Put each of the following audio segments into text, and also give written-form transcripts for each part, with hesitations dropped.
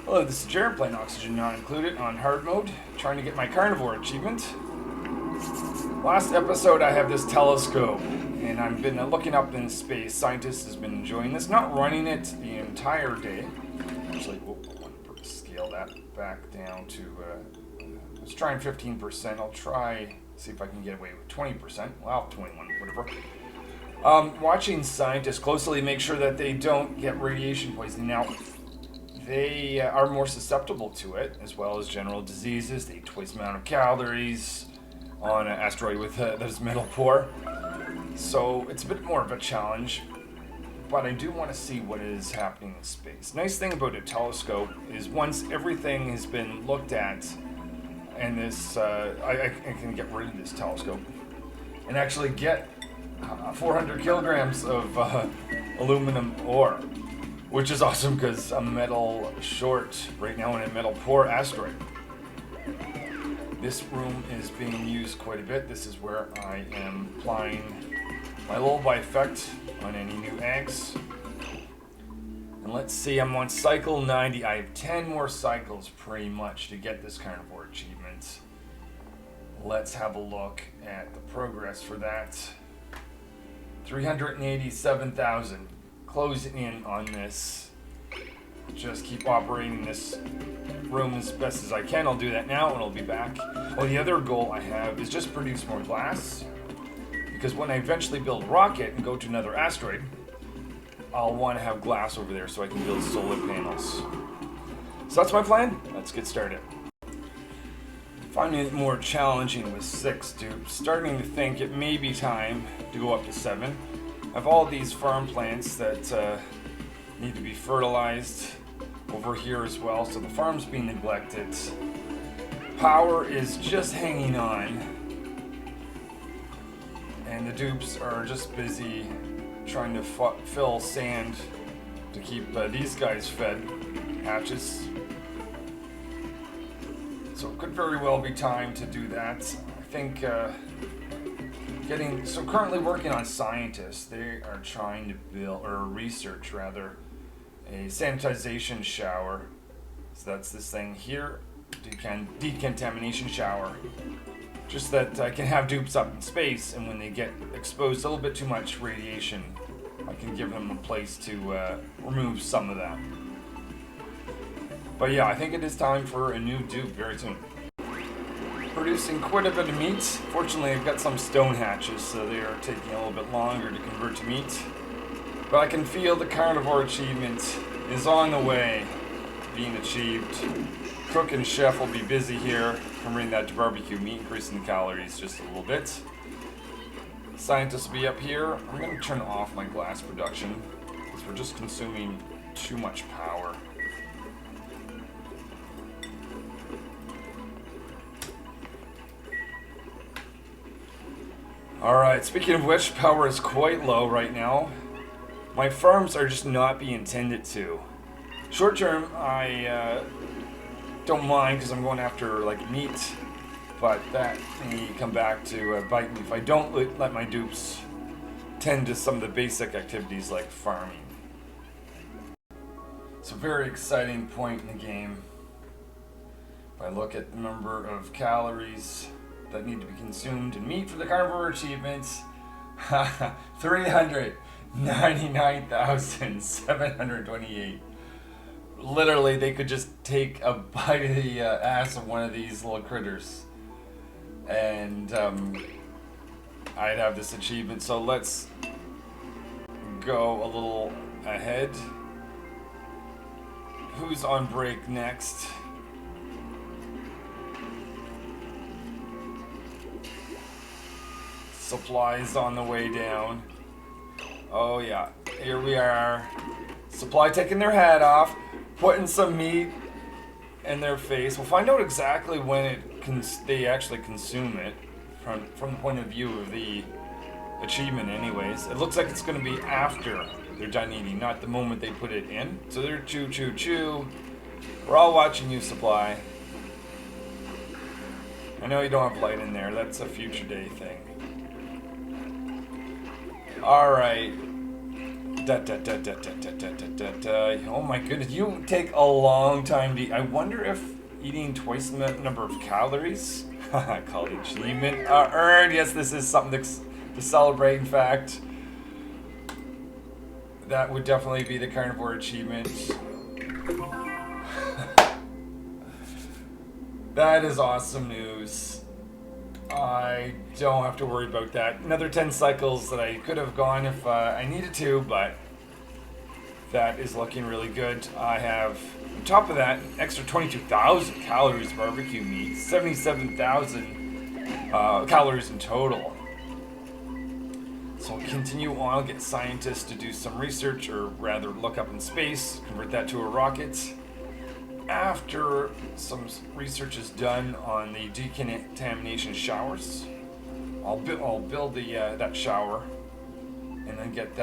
Hello, this is Jared playing Oxygen Not Included on hard mode, trying to get my Carnivore Achievement. Last episode I have this telescope, and I've been looking up in space. Scientists has been enjoying this, not running it the entire day. Actually, I want to scale that back down to, let's try 15%. I'll try, see if I can get away with 20%. Well, 21, whatever. Watching scientists closely, make sure that they don't get radiation poisoning. Now, they are more susceptible to it, as well as general diseases. They eat twice the amount of calories on an asteroid with this metal core. So it's a bit more of a challenge, but I do want to see what is happening in space. Nice thing about a telescope is once everything has been looked at, and this, I can get rid of this telescope and actually get 400 kilograms of aluminum ore. Which is awesome because I'm metal short right now in a metal poor asteroid. This room is being used quite a bit. This is where I am applying my lullaby effect on any new eggs. And let's see, I'm on cycle 90. I have 10 more cycles pretty much to get this Carnivore Achievement. Let's have a look at the progress for that. 387,000. Closing in on this. Just keep operating this room as best as I can. I'll do that now and I'll be back. Oh, the other goal I have is just produce more glass, because when I eventually build a rocket and go to another asteroid, I'll want to have glass over there so I can build solar panels. So that's my plan. Let's get started. Finding it more challenging with 6 dupes. Starting to think it may be time to go up to 7. I have all these farm plants that need to be fertilized over here as well, so the farm's being neglected. Power is just hanging on, and the dupes are just busy trying to fill sand to keep these guys fed, hatches. So it could very well be time to do that. I think currently working on scientists. They are trying to build, or research rather, a sanitization shower. So that's this thing here, decontamination shower. Just that I can have dupes up in space, and when they get exposed to a little bit too much radiation, I can give them a place to remove some of that. But yeah, I think it is time for a new dupe very soon. Producing quite a bit of meat. Fortunately, I've got some stone hatches, so they are taking a little bit longer to convert to meat. But I can feel the Carnivore Achievement is on the way being achieved. Cook and chef will be busy here, converting that to barbecue meat, increasing the calories just a little bit. Scientists will be up here. I'm going to turn off my glass production because we're just consuming too much power. Alright, speaking of which, power is quite low right now. My farms are just not being tended to. Short term, I don't mind because I'm going after like meat, but that may come back to bite me if I don't let my dupes tend to some of the basic activities like farming. It's a very exciting point in the game. If I look at the number of calories that need to be consumed in meat for the Carnivore Achievement, 399,728. Literally, they could just take a bite of the ass of one of these little critters, and I'd have this achievement. So let's go a little ahead. Who's on break next? Supplies on the way down. Oh yeah, here we are. Supply taking their hat off, putting some meat in their face. We'll find out exactly when they actually consume it from the point of view of the achievement anyways. It looks like it's going to be after they're done eating, not the moment they put it in. So they're chew, chew, chew. We're all watching you, Supply. I know you don't have light in there. That's a future day thing. Alright. Oh my goodness, you take a long time to eat. I wonder if eating twice the number of calories, called achievement, earned. Yes, this is something to celebrate. In fact, that would definitely be the Carnivore Achievement. That is awesome news. I don't have to worry about that. Another 10 cycles that I could have gone if I needed to, but that is looking really good. I have, on top of that, an extra 22,000 calories of barbecue meat, 77,000 calories in total. So I'll continue on. I'll get scientists to do some research, or rather look up in space, convert that to a rocket. After some research is done on the decontamination showers, I'll build that shower, and then get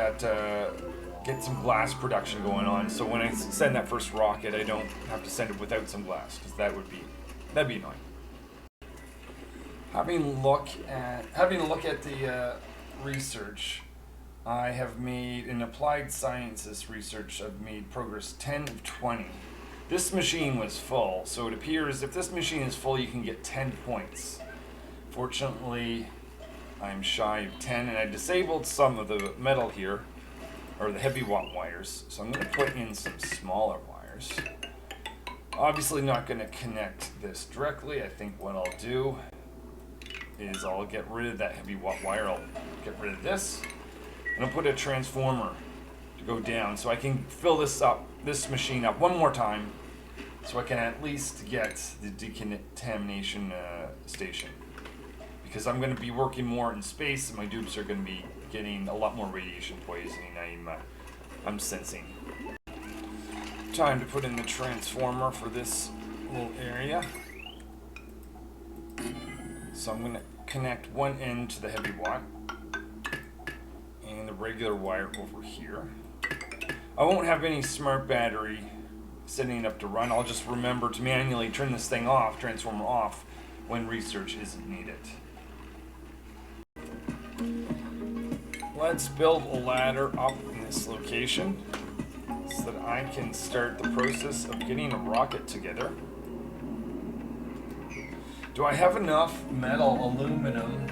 some glass production going on. So when I send that first rocket, I don't have to send it without some glass, because that'd be annoying. Having a look at the research, I have made in applied sciences research. I've made progress 10 of 20. This machine was full, so it appears if this machine is full, you can get 10 points. Fortunately, I'm shy of 10, and I disabled some of the metal here, or the heavy watt wires, so I'm going to put in some smaller wires. Obviously not going to connect this directly. I think what I'll do is I'll get rid of that heavy watt wire. I'll get rid of this, and I'll put a transformer to go down, so I can fill this machine up one more time, so I can at least get the decontamination station. Because I'm going to be working more in space, and my dupes are going to be getting a lot more radiation poisoning. I'm sensing. Time to put in the transformer for this little area. So I'm going to connect one end to the heavy watt and the regular wire over here. I won't have any smart battery setting up to run. I'll just remember to manually turn this thing off, transformer off, when research isn't needed. Let's build a ladder up in this location so that I can start the process of getting a rocket together. Do I have enough metal, aluminum?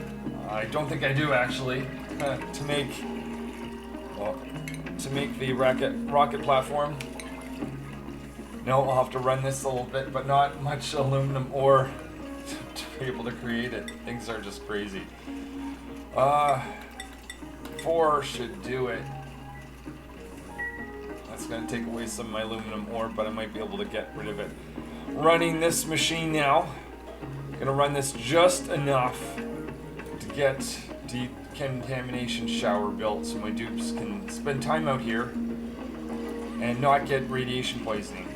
I don't think I do, actually, to make the rocket platform. No, I'll have to run this a little bit, but not much aluminum ore to be able to create it. Things are just crazy. 4 should do it. That's going to take away some of my aluminum ore, but I might be able to get rid of it. Running this machine now. Going to run this just enough to get decontamination shower built, so my dupes can spend time out here and not get radiation poisoning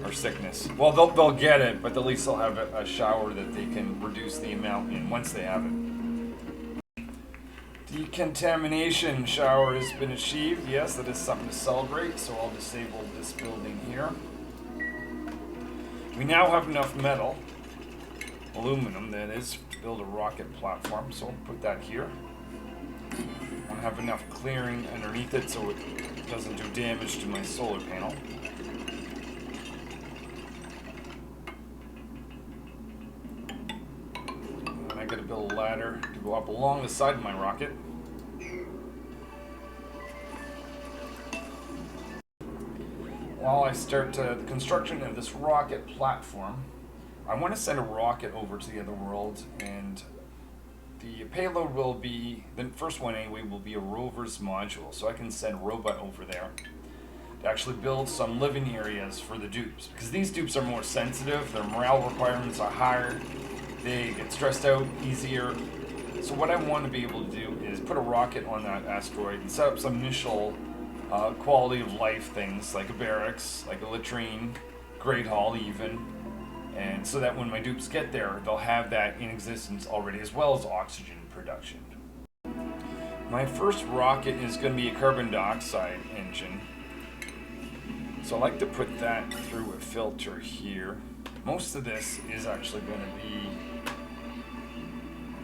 or sickness. Well, they'll get it, but at least they'll have a shower that they can reduce the amount in once they have it. Decontamination shower has been achieved. Yes, that is something to celebrate, so I'll disable this building here. We now have enough metal, aluminum that is, to build a rocket platform, so I'll put that here. I have enough clearing underneath it so it doesn't do damage to my solar panel. And I gotta build a ladder to go up along the side of my rocket. While I start the construction of this rocket platform, I want to send a rocket over to the other world, and the payload will be, the first one anyway, will be a rover's module, so I can send a robot over there to actually build some living areas for the dupes, because these dupes are more sensitive, their morale requirements are higher, they get stressed out easier. So what I want to be able to do is put a rocket on that asteroid and set up some initial quality of life things, like a barracks, like a latrine, great hall even, and so that when my dupes get there, they'll have that in existence already, as well as oxygen production. My first rocket is going to be a carbon dioxide engine, so I like to put that through a filter here. Most of this is actually going to be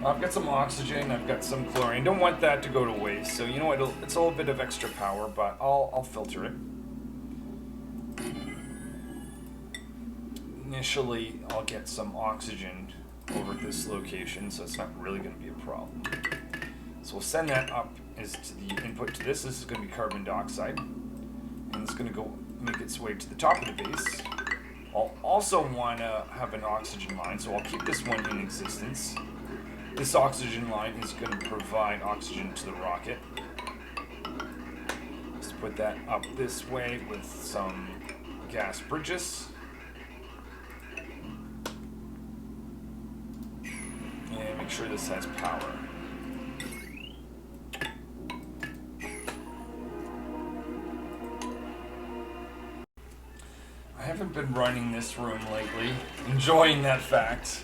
I've got some oxygen, I've got some chlorine. Don't want that to go to waste. So you know what? It's a little bit of extra power, but I'll filter it. Initially, I'll get some oxygen over at this location, so it's not really going to be a problem. So we'll send that up as to the input to this. This is going to be carbon dioxide, and it's going to go make its way to the top of the base. I'll also want to have an oxygen line, so I'll keep this one in existence. This oxygen line is going to provide oxygen to the rocket. Let's put that up this way with some gas bridges. And make sure this has power. I haven't been running this room lately, enjoying that fact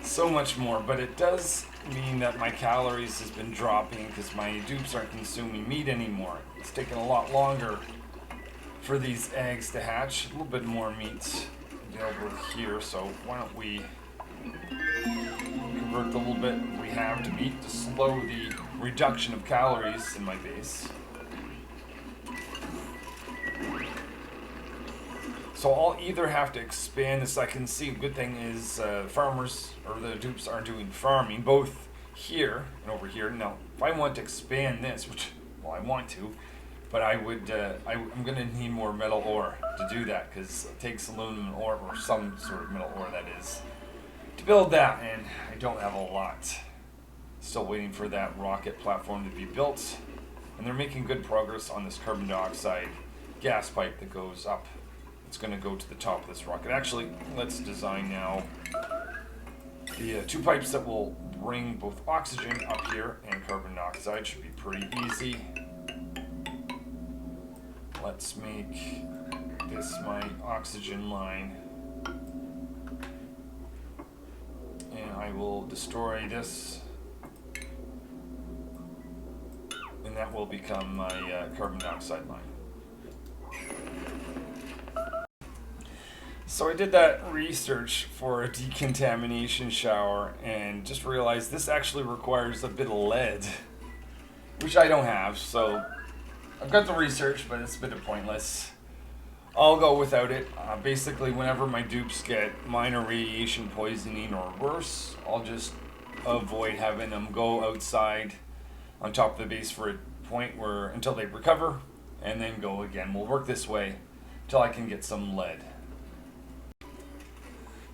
so much more, but it does mean that my calories has been dropping because my dupes aren't consuming meat anymore. It's taking a lot longer for these eggs to hatch. A little bit more meat available here, so why don't we convert the little bit we have to meat to slow the reduction of calories in my base. So I'll either have to expand this. I can see, good thing is farmers, or the dupes, are doing farming, both here and over here. Now, if I want to expand this, which, well, I want to, but I would, I'm going to need more metal ore to do that, because it takes aluminum ore, or some sort of metal ore that is, to build that, and I don't have a lot. Still waiting for that rocket platform to be built, and they're making good progress on this carbon dioxide gas pipe that goes up. It's going to go to the top of this rocket. Actually, let's design now the two pipes that will bring both oxygen up here and carbon dioxide. Should be pretty easy. Let's make this my oxygen line. And I will destroy this. And that will become my carbon dioxide line. So I did that research for a decontamination shower and just realized this actually requires a bit of lead, which I don't have, so I've got the research, but it's a bit pointless. I'll go without it. Basically, whenever my dupes get minor radiation poisoning or worse, I'll just avoid having them go outside on top of the base for a point where, until they recover, and then go again. We'll work this way until I can get some lead.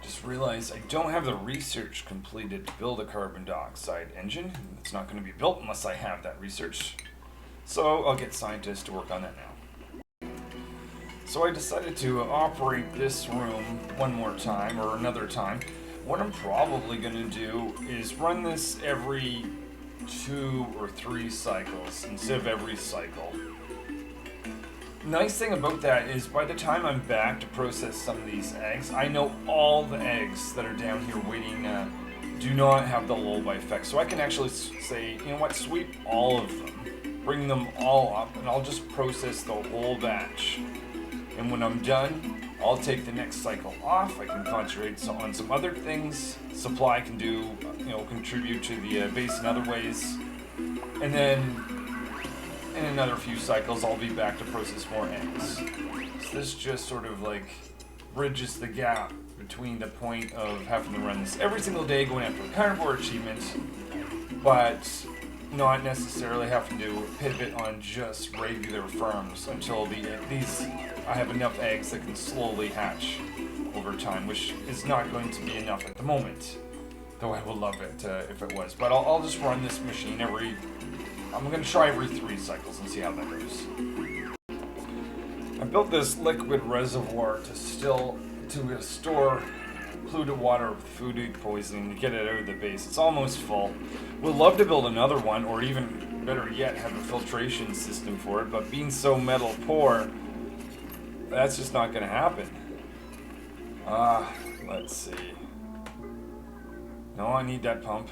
Just realized I don't have the research completed to build a carbon dioxide engine. It's not going to be built unless I have that research. So I'll get scientists to work on that now. So I decided to operate this room one more time, or another time. What I'm probably going to do is run this every 2 or 3 cycles instead of every cycle. Nice thing about that is by the time I'm back to process some of these eggs, I know all the eggs that are down here waiting do not have the lullaby effect. So I can actually say, you know what, sweep all of them, bring them all up, and I'll just process the whole batch. And when I'm done, I'll take the next cycle off. I can concentrate on some other things. Supply can do, contribute to the base in other ways. And then in another few cycles, I'll be back to process more eggs. So this just sort of like bridges the gap between the point of having to run this every single day going after a Carnivore Achievement, but not necessarily having to pivot on just regular farms until I have enough eggs that can slowly hatch over time, which is not going to be enough at the moment, though I would love it if it was. But I'll just run this machine I'm going to try every 3 cycles and see how that goes. I built this liquid reservoir to store polluted water with food poisoning to get it out of the base. It's almost full. We'd love to build another one, or even better yet, have a filtration system for it, but being so metal poor, that's just not going to happen. Let's see. No, I need that pump.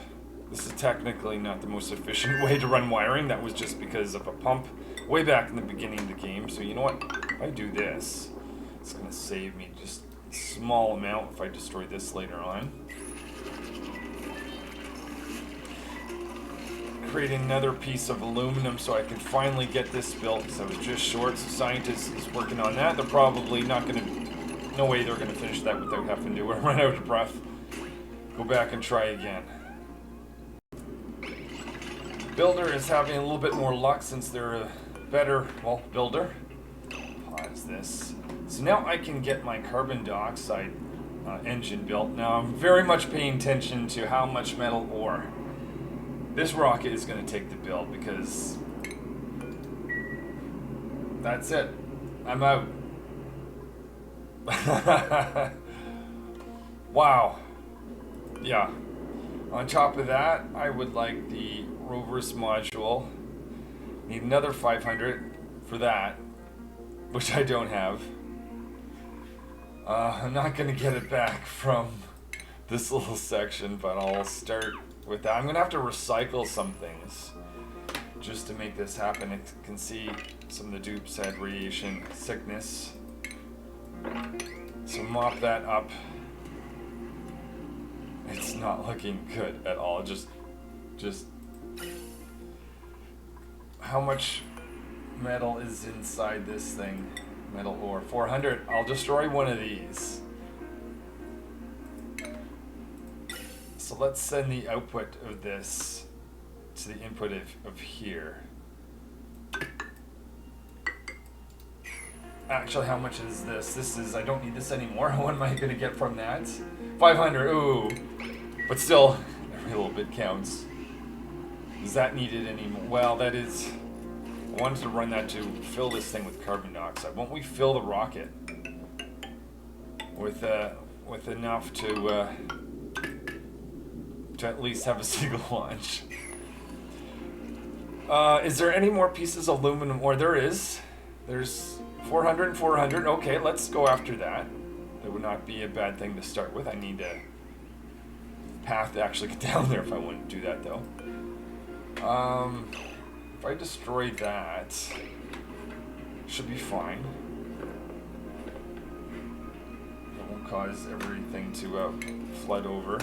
This is technically not the most efficient way to run wiring. That was just because of a pump way back in the beginning of the game. So you know what? If I do this, it's going to save me just a small amount if I destroy this later on. create another piece of aluminum so I can finally get this built, because I was just short. So scientists is working on that. They're probably not going to, no way they're going to finish that without having to run out of breath. Go back and try again. Builder is having a little bit more luck since they're a better, well, builder. Pause this. So now I can get my carbon dioxide engine built. Now I'm very much paying attention to how much metal ore this rocket is going to take to build, because that's it. I'm out. Wow. Yeah. On top of that, I would like the rover's module. Need another 500 for that, which I don't have. I'm not going to get it back from this little section, but I'll start with that. I'm going to have to recycle some things just to make this happen. You can see some of the dupes had radiation sickness. So mop that up. It's not looking good at all. Just how much metal is inside this thing? Metal ore. 400. I'll destroy one of these. So let's send the output of this to the input of here. Actually, how much is this? This is, I don't need this anymore. What am I going to get from that? 500. Ooh. But still, every little bit counts. Is that needed anymore? Well, that is... I wanted to run that to fill this thing with carbon dioxide. Won't we fill the rocket with enough to at least have a single launch? Is there any more pieces of aluminum ore? There is. There's 400 and 400. Okay, let's go after that. That would not be a bad thing to start with. I need a path to actually get down there if I want to do that, though. If I destroy that, should be fine. It won't cause everything to flood over.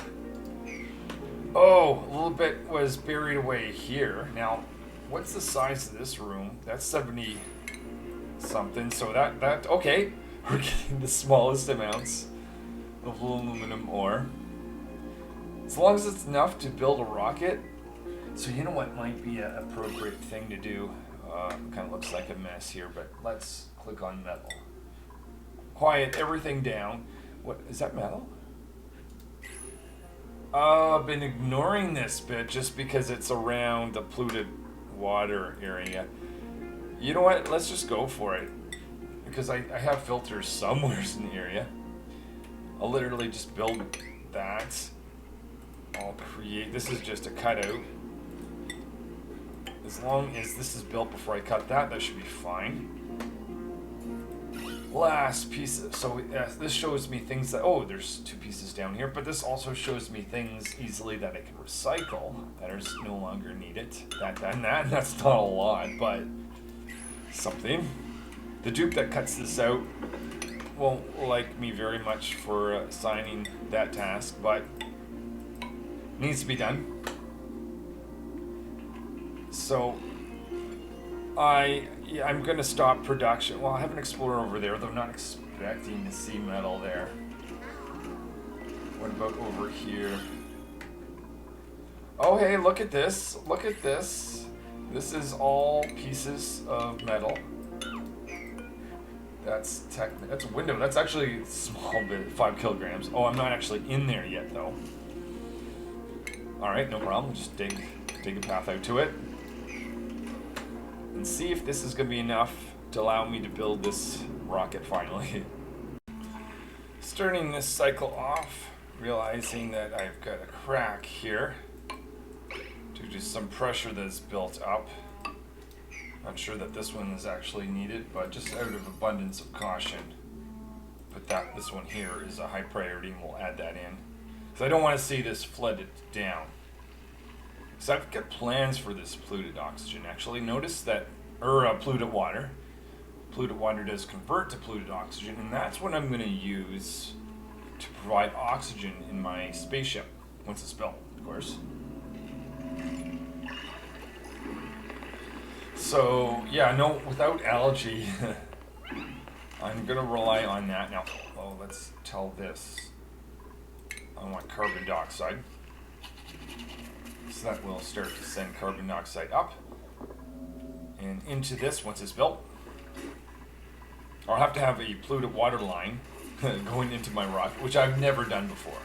Oh, a little bit was buried away here. Now, what's the size of this room? That's 70 something. So that okay. We're getting the smallest amounts of aluminum ore. As long as it's enough to build a rocket. So you know what might be an appropriate thing to do? Kind of looks like a mess here, but let's click on metal. Quiet everything down. What is that metal? I've been ignoring this bit just because it's around the polluted water area. You know what? Let's just go for it. Because I have filters somewhere in the area. I'll literally just build that. I'll create, this is just a cutout. As long as this is built before I cut that, that should be fine. Last piece, so this shows me things that, oh, there's 2 pieces down here, but this also shows me things easily that I can recycle that are no longer needed. That, and that's not a lot, but something. The dupe that cuts this out won't like me very much for assigning that task, but needs to be done. So I'm going to stop production. Well, I have an explorer over there, though I'm not expecting to see metal there. What about over here? Oh, hey, look at this. Look at this. This is all pieces of metal. That's a window. That's actually a small bit, 5 kilograms. Oh, I'm not actually in there yet, though. All right, no problem. Just dig a path out to it. And see if this is going to be enough to allow me to build this rocket finally. Starting this cycle off, realizing that I've got a crack here due to some pressure that's built up. Not sure that this one is actually needed, but just out of abundance of caution, put this one here is a high priority, and we'll add that in. Because I don't want to see this flooded down. So I've got plans for this polluted oxygen. Actually, notice that, polluted water. Polluted water does convert to polluted oxygen, and that's what I'm going to use to provide oxygen in my spaceship once it's built, of course. So, yeah, no, without algae, I'm going to rely on that. Now, oh, let's tell this. I want carbon dioxide. So that will start to send carbon dioxide up and into this once it's built. I'll have to have a polluted water line going into my rock, which I've never done before.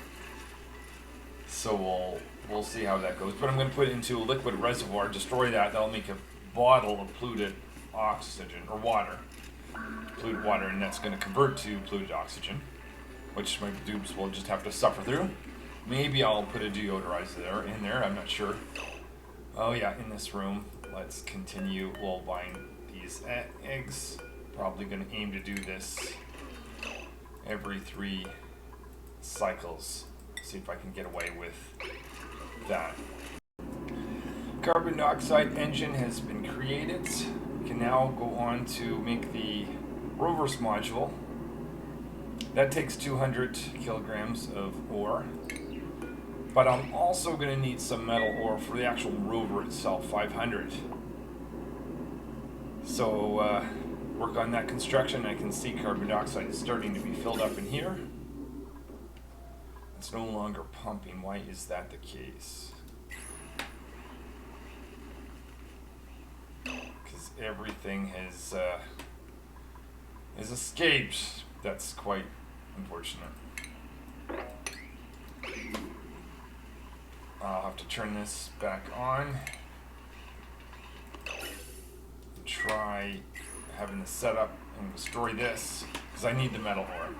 So we'll see how that goes. But I'm going to put it into a liquid reservoir, destroy that. That'll make a bottle of polluted oxygen or water, polluted water, and that's going to convert to polluted oxygen, which my dupes will just have to suffer through. Maybe I'll put a deodorizer in there. I'm not sure. Oh yeah, in this room. Let's continue. We'll bind these eggs. Probably going to aim to do this every 3 cycles. See if I can get away with that. Carbon dioxide engine has been created. We can now go on to make the rover's module. That takes 200 kilograms of ore. But I'm also going to need some metal ore for the actual rover itself, 500. So work on that construction. I can see carbon dioxide is starting to be filled up in here. It's no longer pumping. Why is that the case? Because everything has escaped. That's quite unfortunate. I'll have to turn this back on. Try having this set up and destroy this because I need the metal ore.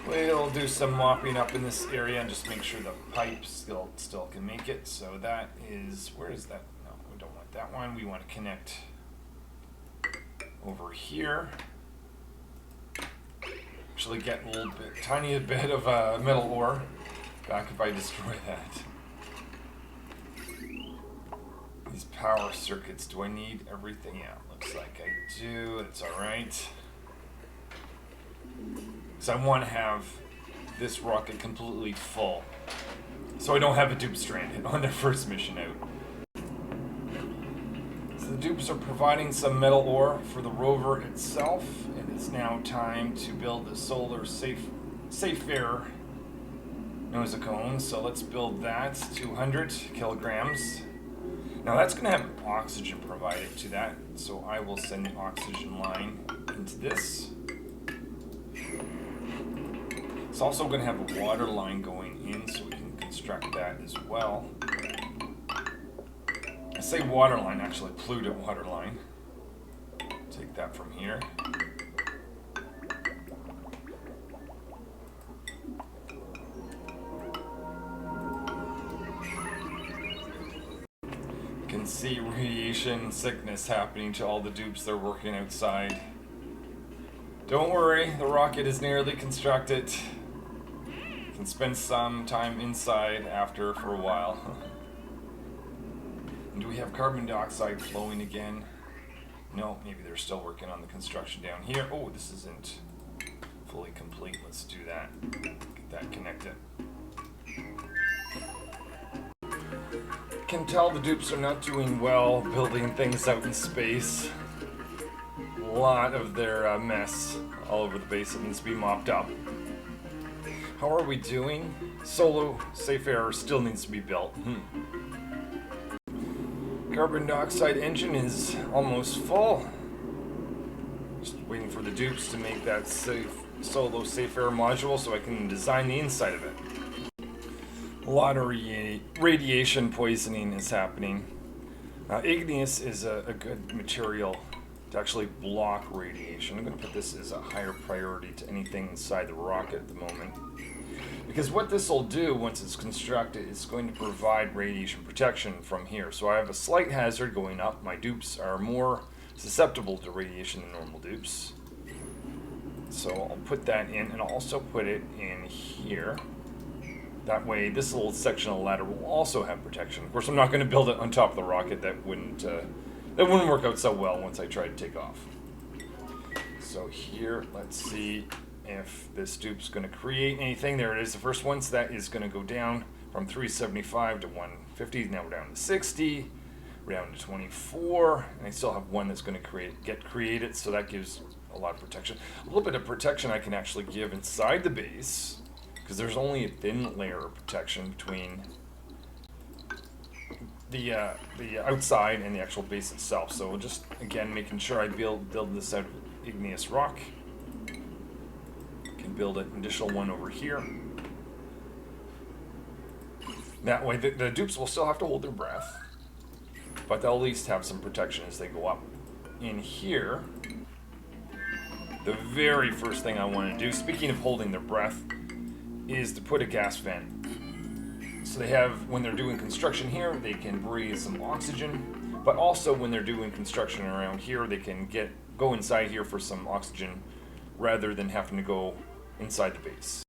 We'll do some mopping up in this area and just make sure the pipe still can make it. So that is, where is that? No, we don't want that one. We want to connect over here. Actually get a little bit, tiny bit of metal ore back if I destroy that. These power circuits, do I need everything? Yeah, looks like I do. It's alright. So I want to have this rocket completely full, so I don't have a dupe stranded on their first mission out. So the dupes are providing some metal ore for the rover itself, and it's now time to build the solar safe-air nosocone. So let's build that, 200 kilograms. Now that's going to have oxygen provided to that, so I will send the oxygen line into this. It's also going to have a water line going in, so we can construct that as well. I say water line, actually polluted water line. Take that from here. You can see radiation sickness happening to all the dupes that are working outside. Don't worry, the rocket is nearly constructed. Can spend some time inside after for a while. And do we have carbon dioxide flowing again? No, maybe they're still working on the construction down here. Oh, this isn't fully complete. Let's do that. Get that connected. Can tell the dupes are not doing well building things out in space. A lot of their mess all over the base that needs to be mopped up. How are we doing? Solo safe air still needs to be built. Carbon dioxide engine is almost full. Just waiting for the dupes to make that solo safe air module so I can design the inside of it. A lot of radiation poisoning is happening. Igneous is a good material to actually block radiation. I'm going to put this as a higher priority to anything inside the rocket at the moment. Because what this will do once it's constructed, it's going to provide radiation protection from here. So I have a slight hazard going up. My dupes are more susceptible to radiation than normal dupes. So I'll put that in, and I'll also put it in here. That way this little section of the ladder will also have protection. Of course, I'm not going to build it on top of the rocket. That wouldn't work out so well once I try to take off. So here, let's see if this dupe's going to create anything. There it is, the first one. So that is going to go down from 375 to 150. Now we're down to 60. We're down to 24, and I still have one that's going to get created, so that gives a lot of protection. A little bit of protection I can actually give inside the base, because there's only a thin layer of protection between the outside and the actual base itself. So just again making sure I build this out of igneous rock. Can build an additional one over here. That way the dupes will still have to hold their breath, but they'll at least have some protection as they go up. In here, the very first thing I want to do, speaking of holding their breath, is to put a gas vent. So they have, when they're doing construction here, they can breathe some oxygen, but also when they're doing construction around here, they can go inside here for some oxygen rather than having to go inside the base.